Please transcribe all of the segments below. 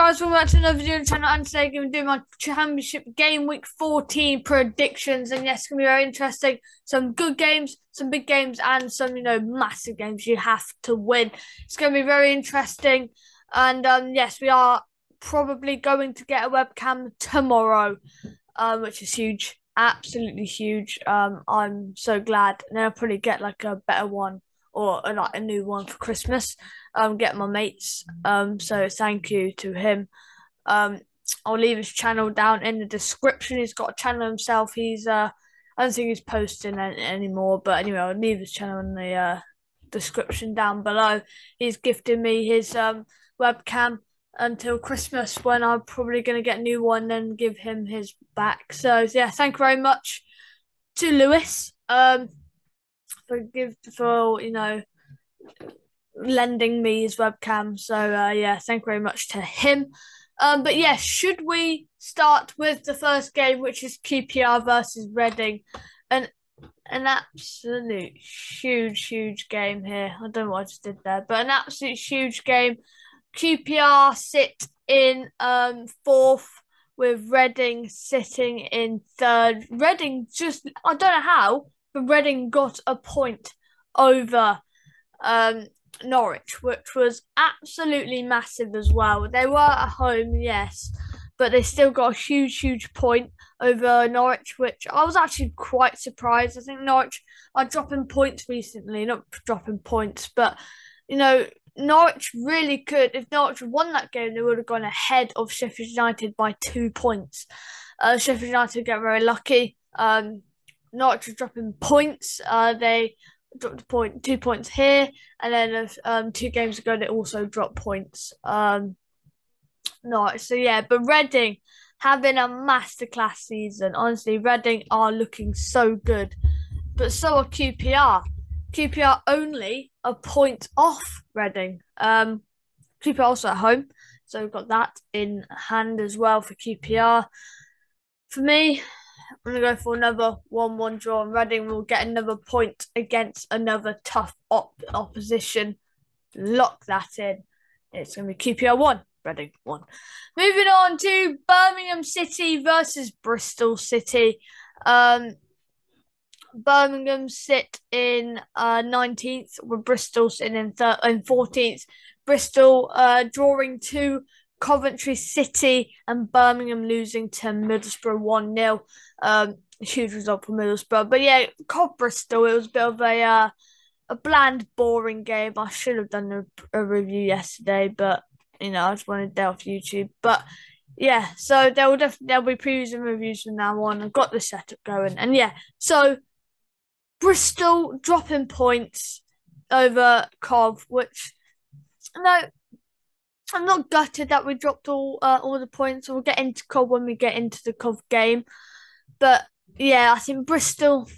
guys, welcome back to another video on the channel, and today I'm going to do my championship game week 14 predictions. And yes, it's going to be very interesting. Some good games, some big games, and some, massive games you have to win. It's going to be very interesting. And yes, we are probably going to get a webcam tomorrow, which is huge, absolutely huge. I'm so glad. And then I'll probably get like a better one or like a new one for Christmas. Get my mates. So thank you to him. I'll leave his channel down in the description. He's got a channel himself. I don't think he's posting anymore, but anyway, I'll leave his channel in the description down below. He's gifted me his webcam until Christmas, when I'm probably going to get a new one and give him his back. So yeah, thank you very much to Lewis for lending me his webcam. So yeah, thank you very much to him. But yeah, should we start with the first game, which is QPR versus Reading? An absolute huge game here. I don't know what I just did there, but an absolute huge game. QPR sit in fourth, with Reading sitting in third. Reading just, I don't know how, but Reading got a point over Norwich, which was absolutely massive as well. They were at home, yes, but they still got a huge point over Norwich, which I was actually quite surprised. I think Norwich are dropping points recently, not dropping points, but Norwich really could. If Norwich had won that game, they would have gone ahead of Sheffield United by 2 points. Sheffield United get very lucky. Norwich are dropping points. They dropped a point, 2 points here, and then 2 games ago they also dropped points. Norwich. So yeah, but Reading having a masterclass season. Honestly, Reading are looking so good, but so are QPR. QPR only a point off Reading. QPR also at home, so we've got that in hand as well for QPR. For me, I'm going to go for another 1-1 draw, and Reading will get another point against another tough opposition. Lock that in. It's going to be QPR 1, Reading 1. Moving on to Birmingham City versus Bristol City. Birmingham sit in 19th, with Bristol sitting in 14th. Bristol drawing to Coventry City, and Birmingham losing to Middlesbrough 1-0. Huge result for Middlesbrough. But yeah, Bristol, it was a bit of a bland, boring game. I should have done a review yesterday, but I just wanted to day off YouTube. But yeah, so there'll be previews and reviews from now on. I've got the setup going, and yeah, so Bristol dropping points over Cov, which I'm not gutted that we dropped all the points. We'll get into Cov when we get into the Cov game. But yeah, I think Bristol,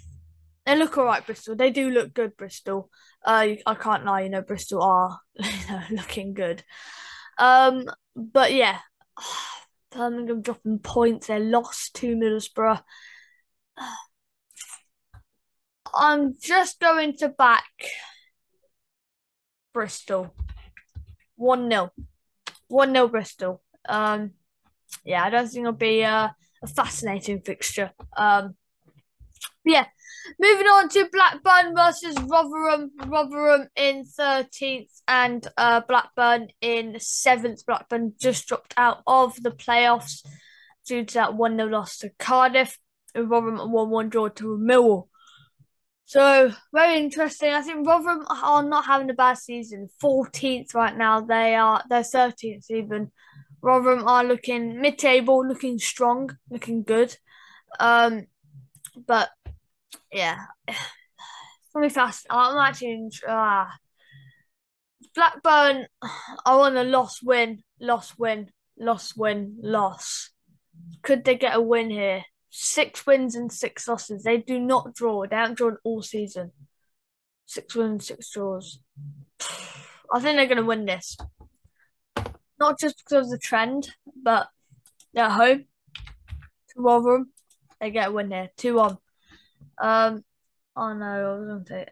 they look all right. Bristol, they do look good. Bristol, I can't lie. Bristol are looking good. But yeah, Birmingham dropping points. They lost to Middlesbrough. I'm just going to back Bristol 1-0. 1-0 Bristol. Yeah, I don't think it'll be a fascinating fixture. Yeah, moving on to Blackburn versus Rotherham. Rotherham in 13th and Blackburn in 7th. Blackburn just dropped out of the playoffs due to that 1-0 loss to Cardiff. And Rotherham 1-1 draw to Millwall. So, very interesting. I think Rotherham are not having a bad season. 14th right now. They're 13th even. Rotherham are looking mid-table, looking strong, looking good. But yeah, it's gonna be fast. I'm actually Blackburn are on a loss. Could they get a win here? 6 wins and 6 losses. They do not draw. They haven't drawn all season. 6 wins, 6 draws. I think they're going to win this. Not just because of the trend, but they're at home to Rotherham. They get a win here. 2-1. Oh no, I was going to say,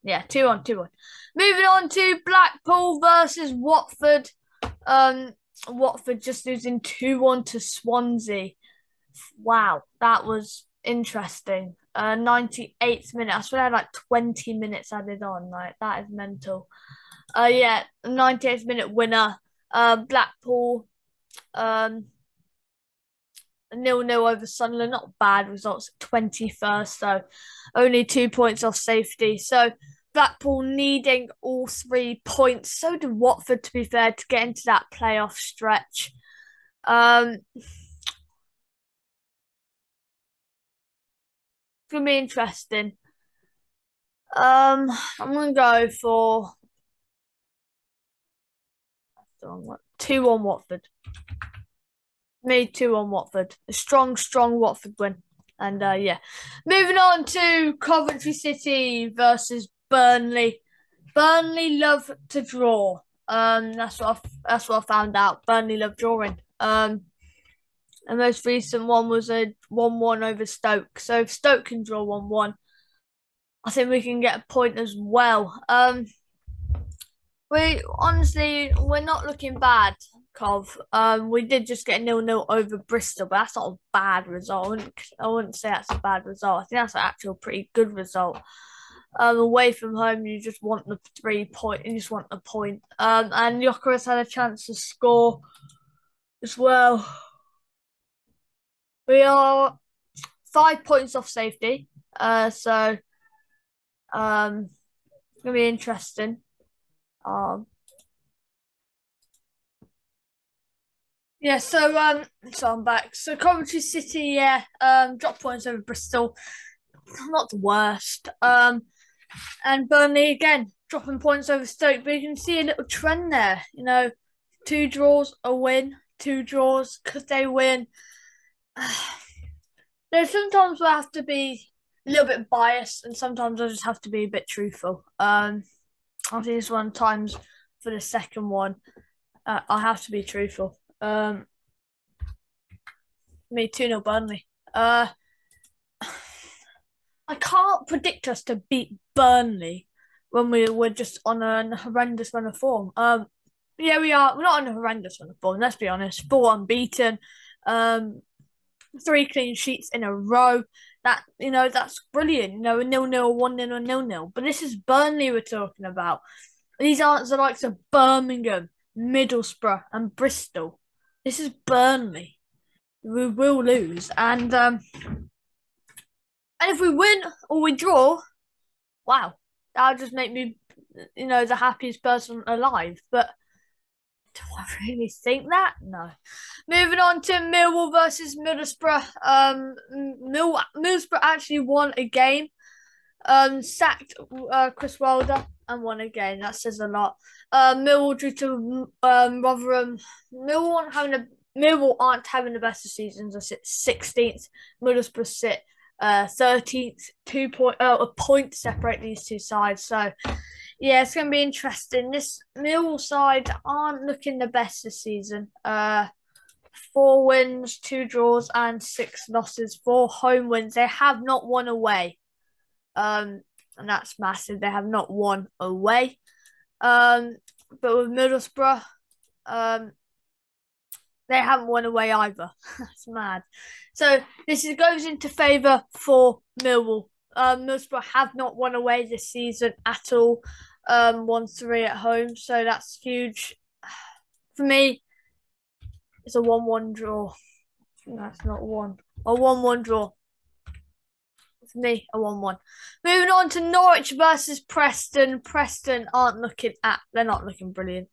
yeah, 2-1. Moving on to Blackpool versus Watford. Watford just losing 2-1 to Swansea. Wow, that was interesting. 98th minute. I swear I had like 20 minutes added on. Like that is mental. Yeah, 98th minute winner. Blackpool. 0-0 over Sunderland. Not bad results. 21st, so only 2 points off safety. So Blackpool needing all 3 points. So did Watford, to be fair, to get into that playoff stretch. It's gonna be interesting. I'm gonna go for 2-1 Watford. Me 2-1 Watford. A strong, strong Watford win. And yeah, moving on to Coventry City versus Burnley. Burnley love to draw. That's what I found out. Burnley love drawing. The most recent one was a 1-1 over Stoke. So if Stoke can draw 1-1, I think we can get a point as well. We're not looking bad, Cov. We did just get 0-0 over Bristol, but that's not a bad result. I wouldn't say that's a bad result. I think that's an actual pretty good result. Away from home, you just want the 3 point. You just want the point. And Gyökeres had a chance to score as well. We are 5 points off safety. So it's gonna be interesting. Yeah, so I'm back. So Coventry City, yeah, dropped points over Bristol. Not the worst. And Burnley again dropping points over Stoke, but you can see a little trend there. 2 draws, a win, 2 draws. Could they win? Sometimes we have to be a little bit biased, and sometimes I just have to be a bit truthful. I think this one times for the second one, I have to be truthful. Me 2-0 Burnley. I can't predict us to beat Burnley when we were just on a horrendous run of form. Yeah, we are. We're not on a horrendous run of form. Let's be honest. 4 unbeaten. 3 clean sheets in a row. That's brilliant. A 0-0, 1-0, 0-0. But this is Burnley we're talking about. These aren't the likes of Birmingham, Middlesbrough, and Bristol. This is Burnley. We will lose, and if we win or we draw, wow, that'll just make me, the happiest person alive. But do I really think that? No. Moving on to Millwall versus Middlesbrough. Middlesbrough actually won a game. Sacked Chris Wilder and won a game. That says a lot. Millwall drew to Rotherham. Millwall aren't having the best of seasons. I sit 16th. Middlesbrough sit 13th. A point separate these two sides. So yeah, it's going to be interesting. This Millwall side aren't looking the best this season. 4 wins, 2 draws, and 6 losses. 4 home wins. They have not won away. And that's massive. They have not won away. But with Middlesbrough, they haven't won away either. That's mad. So this goes into favour for Millwall. Middlesbrough have not won away this season at all. Won 3 at home, so that's huge. For me, it's a 1-1 draw. That's not one. A 1-1 draw. For me, a 1-1. Moving on to Norwich versus Preston. Preston they're not looking brilliant.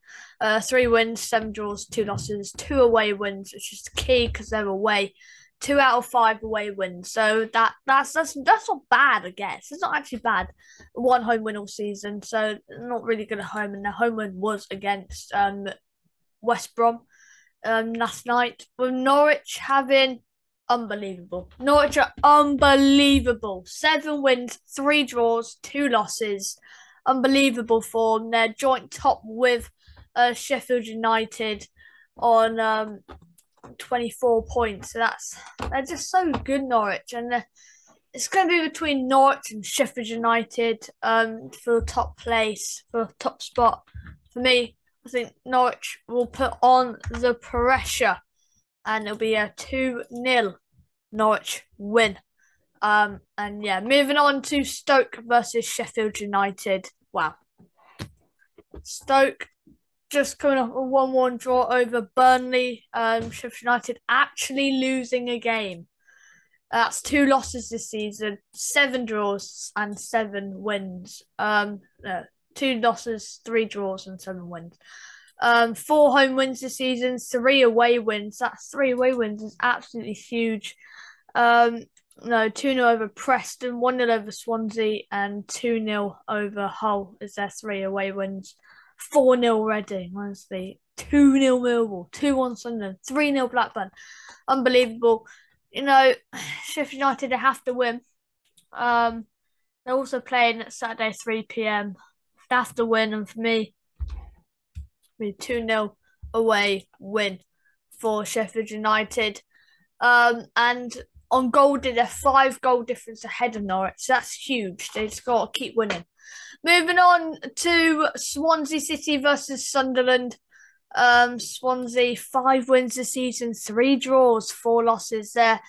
3 wins, 7 draws, 2 losses, 2 away wins, which is key because they're away. 2 out of 5 away wins. So that's not bad, I guess. It's not actually bad. 1 home win all season, so not really good at home. And their home win was against West Brom last night. With Norwich having unbelievable. Norwich are unbelievable. 7 wins, 3 draws, 2 losses. Unbelievable form. They're joint top with Sheffield United on 24 points. So they're just so good, Norwich. And it's going to be between Norwich and Sheffield United for the top place, for the top spot. For me, I think Norwich will put on the pressure, and it'll be a 2-0 Norwich win. And yeah, moving on to Stoke versus Sheffield United. Wow. Stoke just coming off a 1-1 draw over Burnley. Sheffield United actually losing a game. That's 2 losses this season, 7 draws and 7 wins. 2 losses, 3 draws and 7 wins. 4 home wins this season, 3 away wins. That's 3 away wins is absolutely huge. 2-0 over Preston, 1-0 over Swansea, and 2-0 over Hull is their 3 away wins. 4-0 Reading, honestly. 2-0 Millwall, 2-1 Sunderland, 3-0 Blackburn. Unbelievable. Sheffield United, they have to win. They're also playing at Saturday, 3 p.m. They have to win, and for me, 2-0 away win for Sheffield United. And on goal, they're 5 goal difference ahead of Norwich. So that's huge. They just got to keep winning. Moving on to Swansea City versus Sunderland. Swansea 5 wins this season, 3 draws, 4 losses. They're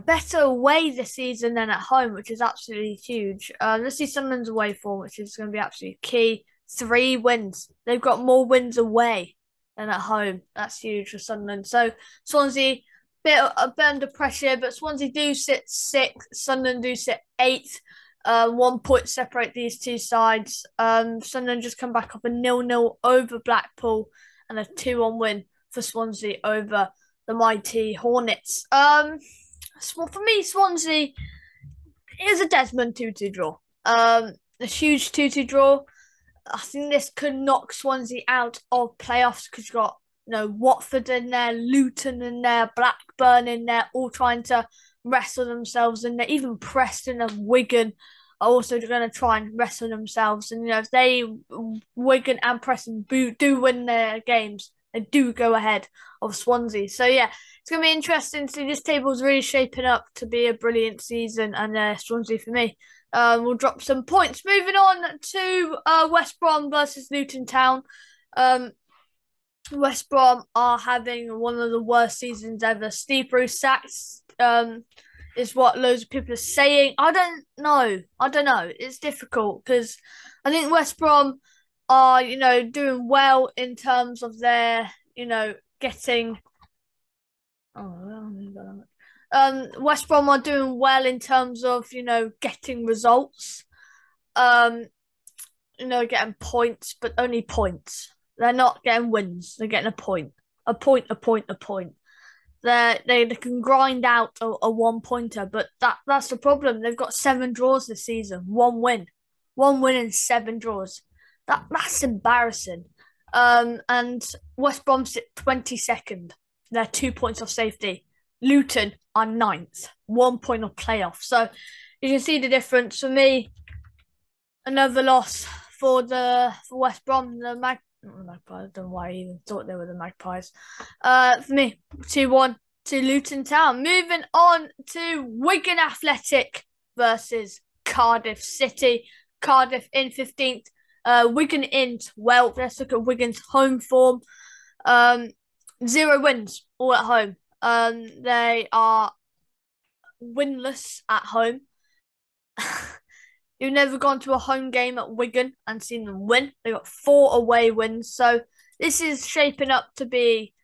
better away this season than at home, which is absolutely huge. Let's see Sunderland's away form, which is going to be absolutely key. 3 wins. They've got more wins away than at home. That's huge for Sunderland. So Swansea a bit under pressure, but Swansea do sit 6th, Sunderland do sit 8th. 1 point separate these two sides. Sunderland just come back up a 0-0 over Blackpool and a 2-1 win for Swansea over the mighty Hornets. For me, Swansea is a Desmond 2-2 draw. A huge 2-2 draw. I think this could knock Swansea out of playoffs because you've got Watford in there, Luton in there, Blackburn in there, all trying to wrestle themselves in there. Even Preston and Wigan are also going to try and wrestle themselves. And if Wigan and Preston do win their games, they do go ahead of Swansea. So yeah, it's going to be interesting to see. This table is really shaping up to be a brilliant season, and Swansea for me will drop some points. Moving on to West Brom versus Luton Town. West Brom are having one of the worst seasons ever. Steve Bruce sacks is what loads of people are saying. I don't know. It's difficult because I think West Brom are, doing well in terms of their, getting. West Brom are doing well in terms of, getting results. Getting points, but only points. They're not getting wins. They're getting a point. A point. They can grind out a 1-pointer, but that's the problem. They've got 7 draws this season. 1 win. 1 win and 7 draws. That's embarrassing. And West Brom sit 22nd. They're 2 points off safety. Luton are 9th. 1 point off playoff. So you can see the difference. For me, another loss for West Brom. The Magpies. I don't know why I even thought they were the Magpies. For me, 2-1 to Luton Town. Moving on to Wigan Athletic versus Cardiff City. Cardiff in 15th. Wigan in 12th. Let's look at Wigan's home form. 0 wins, all at home. They are winless at home. You've never gone to a home game at Wigan and seen them win. They got 4 away wins. So this is shaping up to be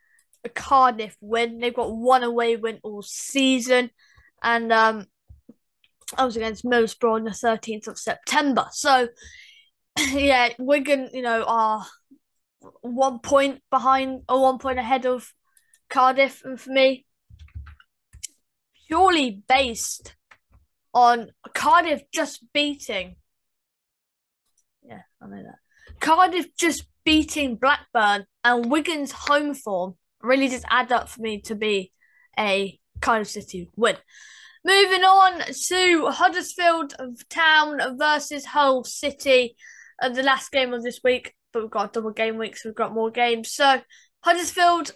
a Cardiff win. They've got 1 away win all season. And I was against Middlesbrough on the 13th of September. So, yeah, Wigan, are 1 point behind or 1 point ahead of Cardiff. And for me, purely based on Cardiff just beating. Yeah, I know that. Cardiff just beating Blackburn and Wigan's home form really just add up for me to be a Cardiff City win. Moving on to Huddersfield Town versus Hull City. The last game of this week, but we've got double game week, so we've got more games. So Huddersfield,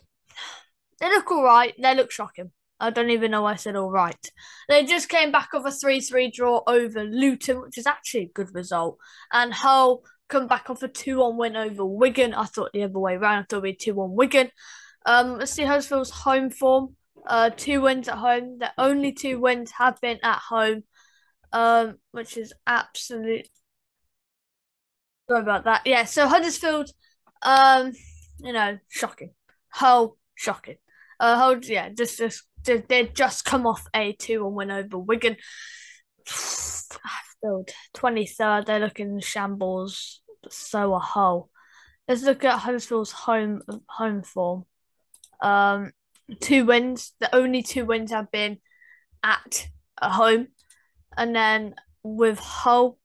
they look all right. They look shocking. I don't even know why I said all right. They just came back off a 3-3 draw over Luton, which is actually a good result. And Hull come back off a 2-1 win over Wigan. I thought the other way around. I thought it'd be 2-1 Wigan. Let's see Huddersfield's home form. 2 wins at home. The only 2 wins have been at home, which is absolute. Sorry about that. Yeah, so Huddersfield, shocking. Shocking. Yeah, they just come off a 2-1 win over Wigan. Huddersfield, 23rd. They're looking in shambles. So a Hull. Let's look at Huddersfield's home form. 2 wins. The only 2 wins have been at home, and then with Hull,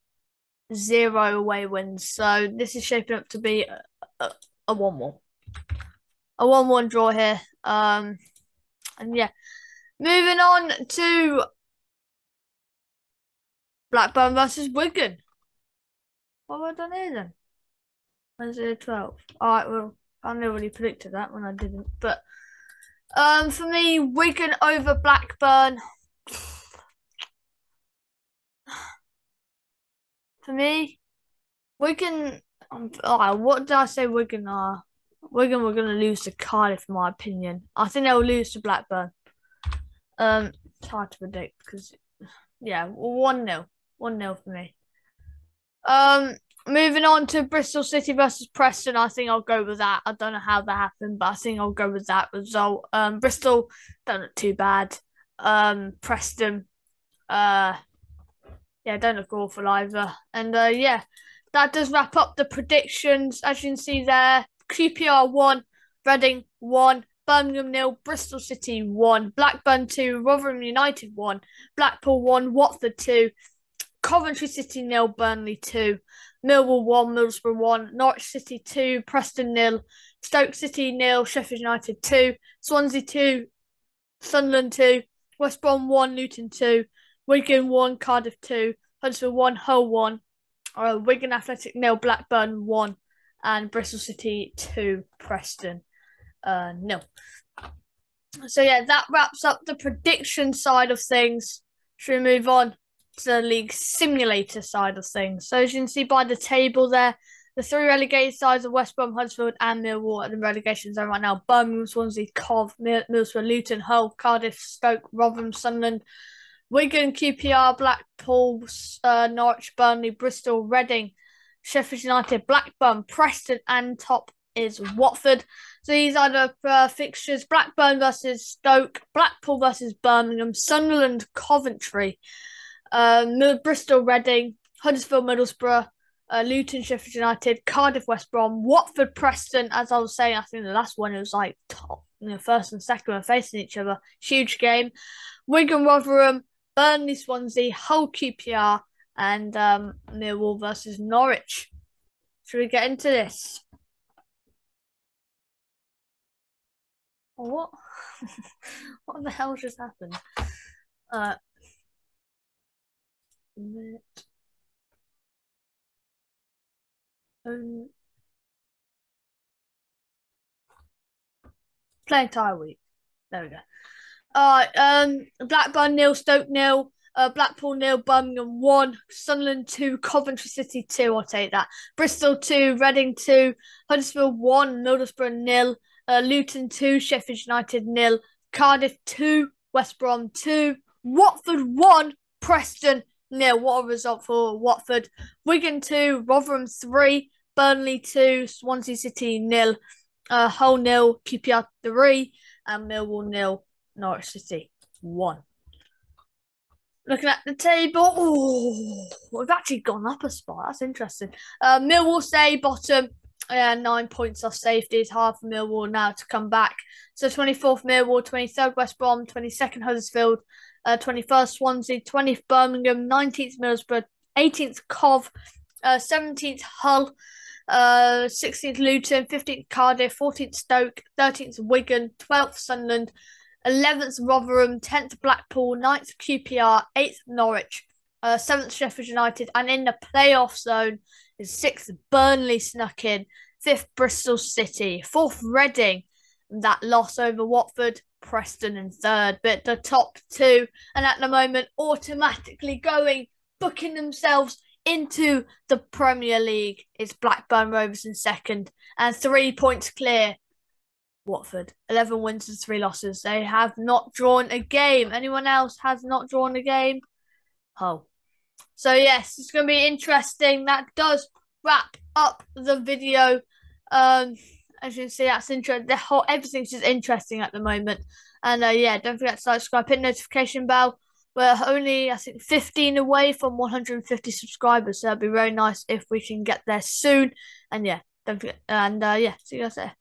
0 away wins. So this is shaping up to be a 1-1, a 1-1 draw here. And yeah, moving on to Blackburn versus Wigan. What have I done here then? Wednesday the 12th. Alright, well, I never really predicted that when I didn't. But for me, Wigan over Blackburn. For me, Wigan. What did I say? Wigan are. Wigan were going to lose to Cardiff, in my opinion. I think they'll lose to Blackburn. It's hard to predict because, yeah, 1-0. 1-0 for me. Moving on to Bristol City versus Preston. I think I'll go with that. I don't know how that happened, but I think I'll go with that result. Bristol don't look too bad. Preston, don't look awful either. And yeah, that does wrap up the predictions. As you can see there, QPR 1, Reading 1, Birmingham 0, Bristol City 1, Blackburn 2, Rotherham United 1, Blackpool 1, Watford 2, Coventry City 0, Burnley 2, Millwall 1, Middlesbrough 1, Norwich City 2, Preston 0, Stoke City 0, Sheffield United 2, Swansea 2, Sunderland 2, West Brom 1, Luton 2, Wigan 1, Cardiff 2, Huddersfield 1, Hull 1, Wigan Athletic 0, Blackburn 1, and Bristol City 2, Preston 0. So yeah, that wraps up the prediction side of things. Should we move on to the league simulator side of things? So as you can see by the table there, the 3 relegated sides of West Brom, Huddersfield and Millwall at the relegation zone right now. Birmingham, Swansea, Cov, Middlesbrough, Luton, Hull, Cardiff, Stoke, Rotherham, Sunderland, Wigan, QPR, Blackpool, Norwich, Burnley, Bristol, Reading, Sheffield United, Blackburn, Preston, and top is Watford. So these are the fixtures: Blackburn versus Stoke, Blackpool versus Birmingham, Sunderland, Coventry, Bristol, Reading, Huddersfield, Middlesbrough, Luton, Sheffield United, Cardiff, West Brom, Watford, Preston. As I was saying, I think the last one it was like top, first and second were facing each other. Huge game. Wigan, Rotherham, Burnley, Swansea, Hull, QPR, and Millwall versus Norwich. Should we get into this? What? What the hell just happened? Play entire week. There we go. Blackburn 0, Stoke 0, Blackpool 0, Birmingham 1, Sunderland 2, Coventry City 2. I'll take that. Bristol 2, Reading 2, Huddersfield 1, Middlesbrough 0, Luton 2, Sheffield United 0, Cardiff 2, West Brom 2, Watford 1, Preston 0. What a result for Watford. Wigan 2, Rotherham 3, Burnley 2, Swansea City 0, Hull 0, QPR 3, and Millwall 0, Norwich City 1. Looking at the table, we've actually gone up a spot. That's interesting. Millwall stay bottom. 9 points off safety. It's hard for Millwall now to come back. So 24th Millwall, 23rd West Brom, 22nd Huddersfield, 21st Swansea, 20th Birmingham, 19th Middlesbrough, 18th Cov, 17th Hull, 16th Luton, 15th Cardiff, 14th Stoke, 13th Wigan, 12th Sunderland, 11th Rotherham, 10th Blackpool, 9th QPR, 8th Norwich, 7th Sheffield United, and in the playoff zone is 6th Burnley snuck in, 5th Bristol City, 4th Reading, that loss over Watford, Preston in 3rd, but the top 2, and at the moment automatically booking themselves into the Premier League. It's Blackburn Rovers in second and 3 points clear. Watford, 11 wins and 3 losses. They have not drawn a game. Anyone else has not drawn a game? Oh. So, yes, it's going to be interesting. That does wrap up the video. As you can see, that's interesting. Everything's just interesting at the moment. And yeah, don't forget to subscribe, hit the notification bell. We're only, I think, 15 away from 150 subscribers. So it'd be very nice if we can get there soon. And yeah, don't forget. And yeah, see you guys there.